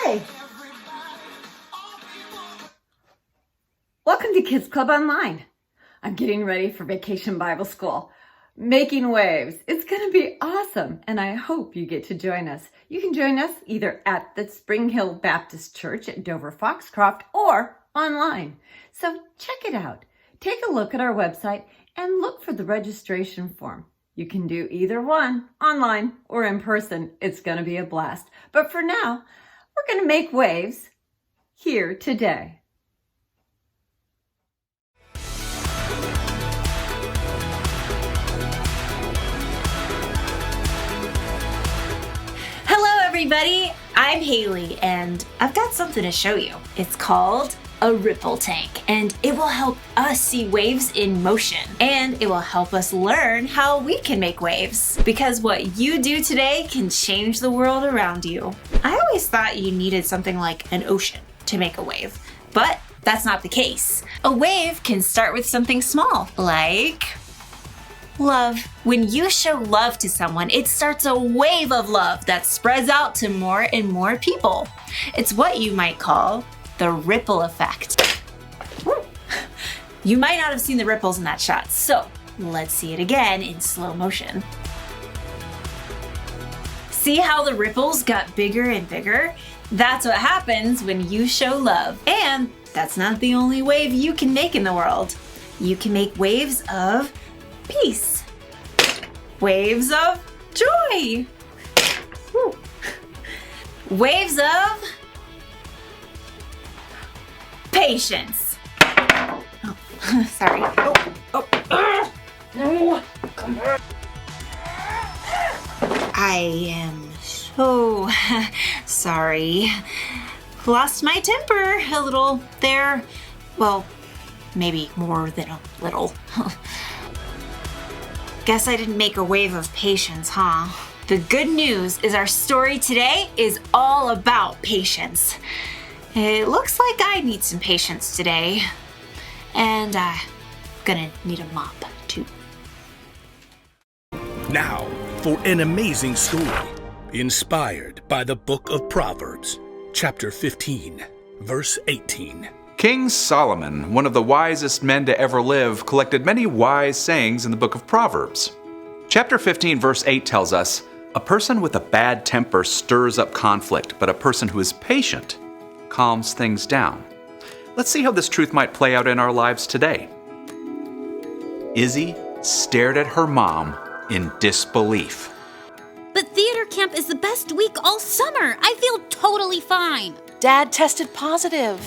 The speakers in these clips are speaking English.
Hi! Welcome to Kids Club Online. I'm getting ready for Vacation Bible School. Making waves. It's going to be awesome, and I hope you get to join us. You can join us either at the Spring Hill Baptist Church at Dover Foxcroft or online. So check it out. Take a look at our website and look for the registration form. You can do either one, online or in person. It's going to be a blast. But for now, we're going to make waves here today. Hello everybody, I'm Haley and I've got something to show you. It's called a ripple tank and it will help us see waves in motion and it will help us learn how we can make waves because what you do today can change the world around you. I always thought you needed something like an ocean to make a wave, but that's not the case. A wave can start with something small like love. When you show love to someone, it starts a wave of love that spreads out to more and more people. It's what you might call the ripple effect. You might not have seen the ripples in that shot, so let's see it again in slow motion. See how the ripples got bigger and bigger? That's what happens when you show love. And that's not the only wave you can make in the world. You can make waves of peace. Waves of joy. Woo. Waves of patience. Oh, sorry. No, come back. I am so sorry. Lost my temper a little there. Well, maybe more than a little. Guess I didn't make a wave of patience, huh? The good news is our story today is all about patience. It looks like I need some patience today. And I'm gonna need a mop, too. Now, for an amazing story, inspired by the book of Proverbs, chapter 15, verse 18. King Solomon, one of the wisest men to ever live, collected many wise sayings in the book of Proverbs. Chapter 15, verse 8 tells us, "A person with a bad temper stirs up conflict, but a person who is patient calms things down." Let's see how this truth might play out in our lives today. Izzy stared at her mom in disbelief. But theater camp is the best week all summer. I feel totally fine. Dad tested positive.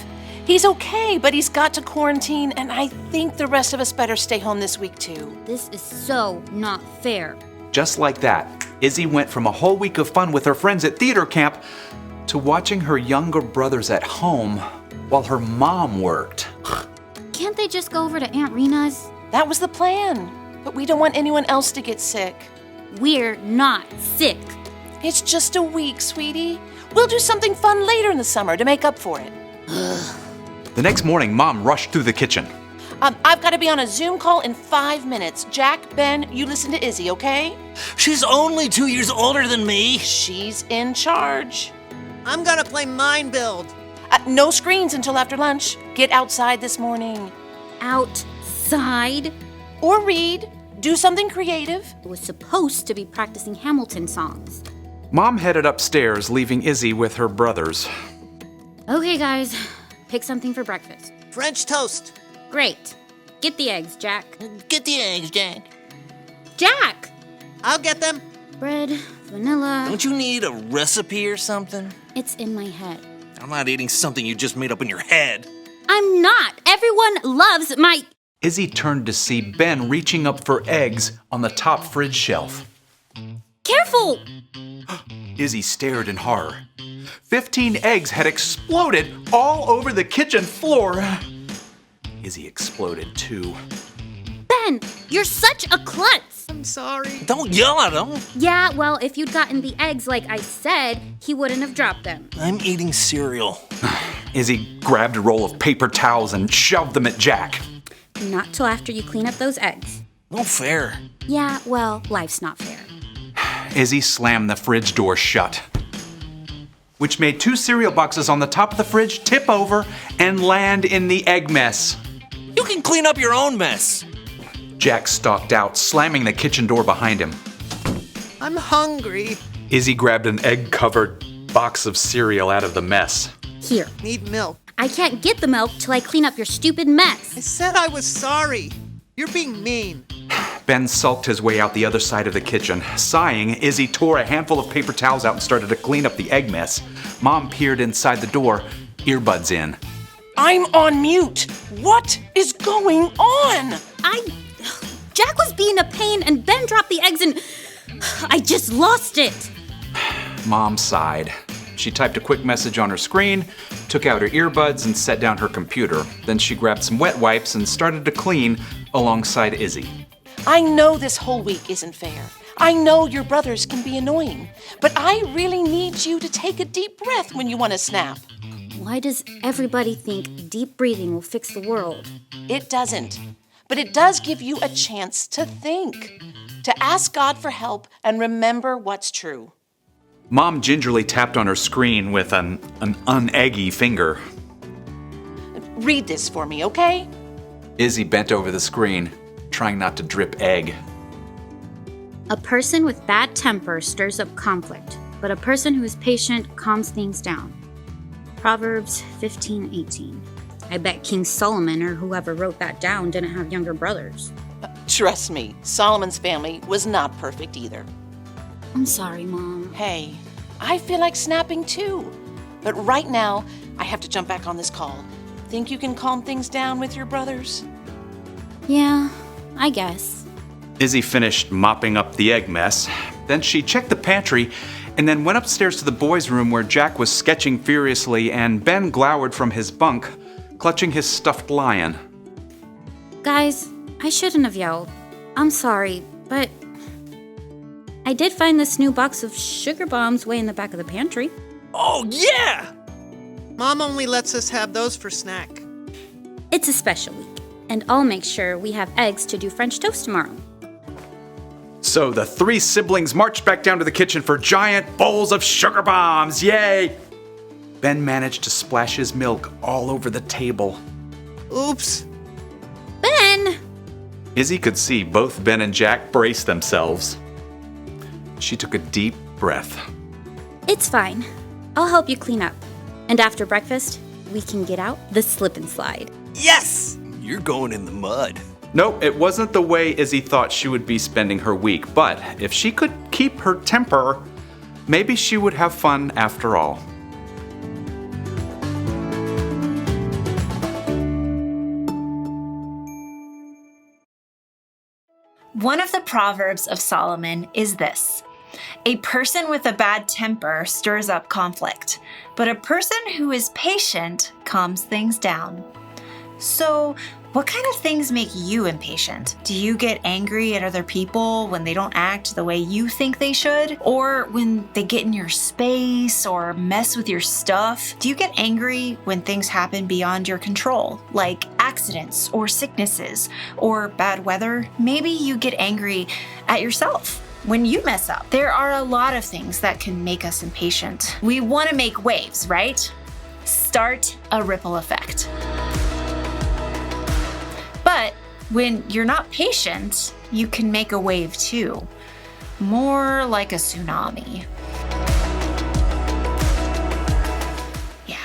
He's okay, but he's got to quarantine, and I think the rest of us better stay home this week too. This is so not fair. Just like that, Izzy went from a whole week of fun with her friends at theater camp to watching her younger brothers at home while her mom worked. Can't they just go over to Aunt Rena's? That was the plan, but we don't want anyone else to get sick. We're not sick. It's just a week, sweetie. We'll do something fun later in the summer to make up for it. The next morning, Mom rushed through the kitchen. I've got to be on a Zoom call in 5 minutes. Jack, Ben, you listen to Izzy, okay? She's only 2 years older than me. She's in charge. I'm gonna play Mind Build. No screens until after lunch. Get outside this morning. Outside? Or read. Do something creative. I was supposed to be practicing Hamilton songs. Mom headed upstairs, leaving Izzy with her brothers. Okay, guys. Pick something for breakfast. French toast. Great. Get the eggs, Jack. Get the eggs, Jack. Jack! I'll get them. Bread, vanilla. Don't you need a recipe or something? It's in my head. I'm not eating something you just made up in your head. I'm not. Everyone loves my... Izzy turned to see Ben reaching up for eggs on the top fridge shelf. Careful! Izzy stared in horror. 15 eggs had exploded all over the kitchen floor. Izzy exploded too. Ben, you're such a klutz! I'm sorry. Don't yell at him. Yeah, well, if you'd gotten the eggs like I said, he wouldn't have dropped them. I'm eating cereal. Izzy grabbed a roll of paper towels and shoved them at Jack. Not till after you clean up those eggs. No fair. Yeah, well, life's not fair. Izzy slammed the fridge door shut. which made 2 cereal boxes on the top of the fridge tip over and land in the egg mess. You can clean up your own mess. Jack stalked out, slamming the kitchen door behind him. I'm hungry. Izzy grabbed an egg-covered box of cereal out of the mess. Here. Need milk. I can't get the milk till I clean up your stupid mess. I said I was sorry. You're being mean. Ben sulked his way out the other side of the kitchen. Sighing, Izzy tore a handful of paper towels out and started to clean up the egg mess. Mom peered inside the door, earbuds in. I'm on mute. What is going on? Jack was being a pain and Ben dropped the eggs and I just lost it. Mom sighed. She typed a quick message on her screen, took out her earbuds, and set down her computer. Then she grabbed some wet wipes and started to clean alongside Izzy. I know this whole week isn't fair. I know your brothers can be annoying, but I really need you to take a deep breath when you want to snap. Why does everybody think deep breathing will fix the world? It doesn't, but it does give you a chance to think, to ask God for help and remember what's true. Mom gingerly tapped on her screen with an uneggy finger. Read this for me, okay? Izzy bent over the screen, trying not to drip egg. A person with bad temper stirs up conflict, but a person who is patient calms things down. Proverbs 15:18. I bet King Solomon or whoever wrote that down didn't have younger brothers. Trust me, Solomon's family was not perfect either. I'm sorry, Mom. Hey, I feel like snapping too. But right now, I have to jump back on this call. Think you can calm things down with your brothers? Yeah, I guess. Izzy finished mopping up the egg mess. Then she checked the pantry and then went upstairs to the boys' room where Jack was sketching furiously and Ben glowered from his bunk, clutching his stuffed lion. Guys, I shouldn't have yelled. I'm sorry, but I did find this new box of sugar bombs way in the back of the pantry. Oh, yeah! Mom only lets us have those for snack. It's a special week, and I'll make sure we have eggs to do French toast tomorrow. So the 3 siblings marched back down to the kitchen for giant bowls of sugar bombs. Yay! Ben managed to splash his milk all over the table. Oops. Ben! Izzy could see both Ben and Jack brace themselves. She took a deep breath. It's fine. I'll help you clean up. And after breakfast, we can get out the slip and slide. Yes! You're going in the mud. Nope, it wasn't the way Izzy thought she would be spending her week, but if she could keep her temper, maybe she would have fun after all. One of the Proverbs of Solomon is this: a person with a bad temper stirs up conflict, but a person who is patient calms things down. So, what kind of things make you impatient? Do you get angry at other people when they don't act the way you think they should? Or when they get in your space or mess with your stuff? Do you get angry when things happen beyond your control, like accidents or sicknesses or bad weather? Maybe you get angry at yourself when you mess up. There are a lot of things that can make us impatient. We want to make waves, right? Start a ripple effect. But when you're not patient, you can make a wave too. More like a tsunami. Yeah.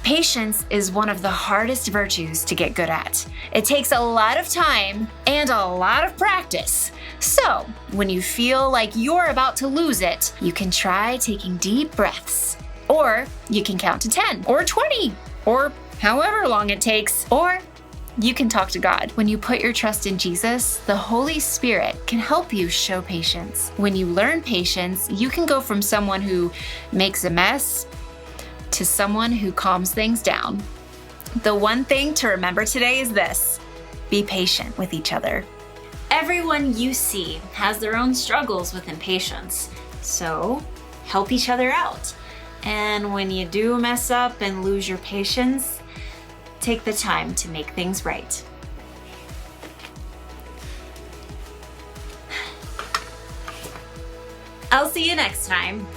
Patience is one of the hardest virtues to get good at. It takes a lot of time and a lot of practice. So, when you feel like you're about to lose it, you can try taking deep breaths. Or you can count to 10 or 20 or however long it takes. Or you can talk to God. When you put your trust in Jesus, the Holy Spirit can help you show patience. When you learn patience, you can go from someone who makes a mess to someone who calms things down. The one thing to remember today is this: be patient with each other. Everyone you see has their own struggles with impatience, so help each other out. And when you do mess up and lose your patience, take the time to make things right. I'll see you next time.